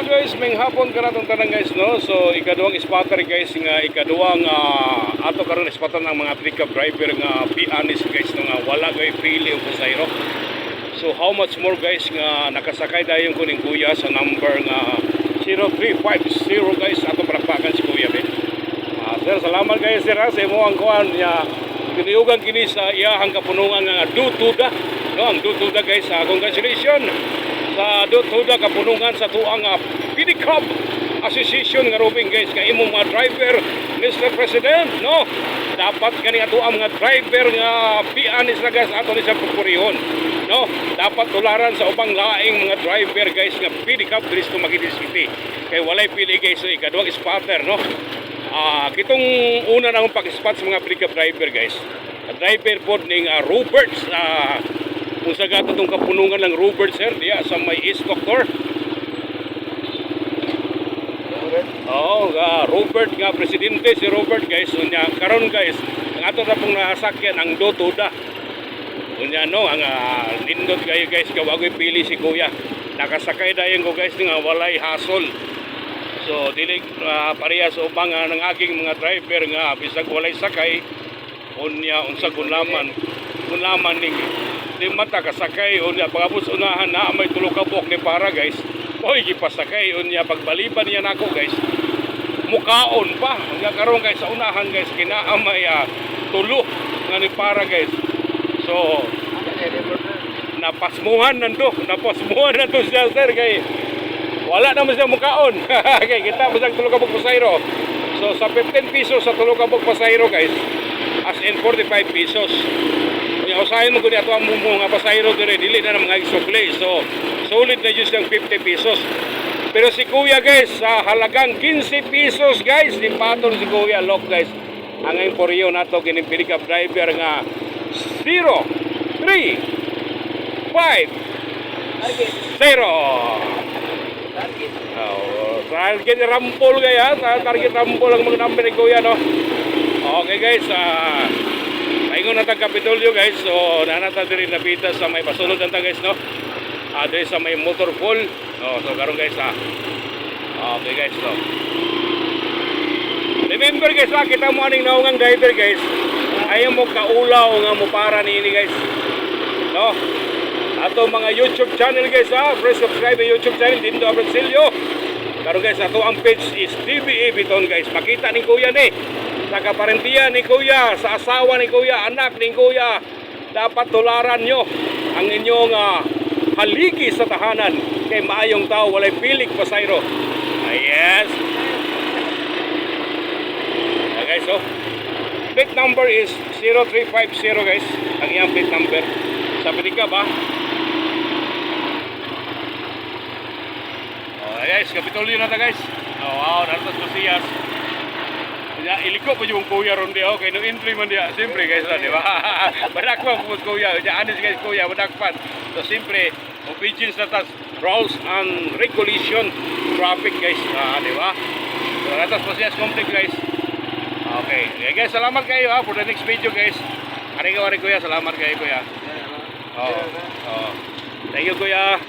guys, may hapon ka natong tanang guys, no? So ikaduhang spotter guys, nga ikaduhang ato karon spotter ng mga pickup driver nga pianis guys, no, nga wala gay pili og pasahero. So how much more guys nga nakasakay dayon ko ning kuya sa number nga 0350 guys, ato palakpakan si kuya ben. Sir, salamat guys sir sa imo ang kuan niya. Tiniyugan kini sa iyahang kapunungan nga Dutuda, no? Ang Dutuda guys, congratulations sa Dutuda kapunungan sa tuang Pidicab Association nga robing guys, kay imong mga driver Mr. President, no? Dapat kani ato ang mga driver nga pianis na guys ato ni sa pupurihon, no? Dapat tularan sa ubang laing mga driver guys nga Pidicab diri sa Magiti City, kay walay pili guys. So ikaduhang spotter, no? Kitong una na akong pag-spot sa mga pickup driver guys. Driver po ning Roberts, kung sa gato itong kapunungan ng Roberts sir, diya sa may East Doctor. Oo, Robert nga, presidente si Robert guys. Unya, karon guys, ang ato na pong nasakyan ang Dutuda. Unya no, ang nindot kayo guys, kawagoy pili si kuya. Nakasakay dayon ko guys nga walay hasol. So dili parehas ubang ng aking mga driver nga bisag walay sakay unya unsa gunlaman ning di mata kasakay unya pagabot unahan na may tulo ka buok ni para guys. Oy gipasakay unya pagbaliban niya nako guys. Mukaon pa unya karon guys sa unahan guys kinaamay tulo nga ni para guys. So napasmuhan nanto siya sir kay wala naman siya mukaon. Okay, kita basag tulo ka buok pasahero. So sa 15 pesos sa tulo ka buok pasahero guys, as in 45 pesos. Yung usahin mo kung ato ang mumo nga pasahero dire dili na mga isukli. So solid na just yung 50 pesos. Pero si kuya guys sa halagang 15 pesos guys, di patol si kuya lock guys. Ang imporyo nato kining pickup driver nga 0350 target rampol kaya, target rampol ang mga number ni kuya, no? Okay guys, paingon na tag Kapitolyo guys. So nanata diri napita sa may pasulod nanta guys, no? Diri sa may motor pool. So karon guys, okay guys, no? Remember guys, kita mo aning naungang driver guys, ayaw mo kaulaw nga mo para niini guys, no? Ato mga YouTube channel guys, press subscribe ang YouTube channel Dindo Abrasilio. Karon guys, ato ang page is DBA Biton guys. Makita ni kuya ni sa kaparentiyan ni kuya, sa asawa ni kuya, anak ni kuya. Dapat tularan nyo ang inyong haligi sa tahanan kay maayong tao, walay pilik pasayro. Yes. Guys, so plate number is 0350 guys. Ang iyang plate number. Sabi ka ba? Guys, Kapitolyo na ta guys. Wow, natas masiyas. Ya, iliko pa yung kuya ron di okay, no entry man dia. Siyempre guys, di ba? Badakpan po kuya. Ya, anis guys kuya, badakpan. So siyempre, obedience na tas rules and regulation traffic guys, di ba? So natas masiyas complete guys. Okay. Guys, salamat kayo for the next video guys. Ari kuya, salamat kayo kuya. Thank you kuya.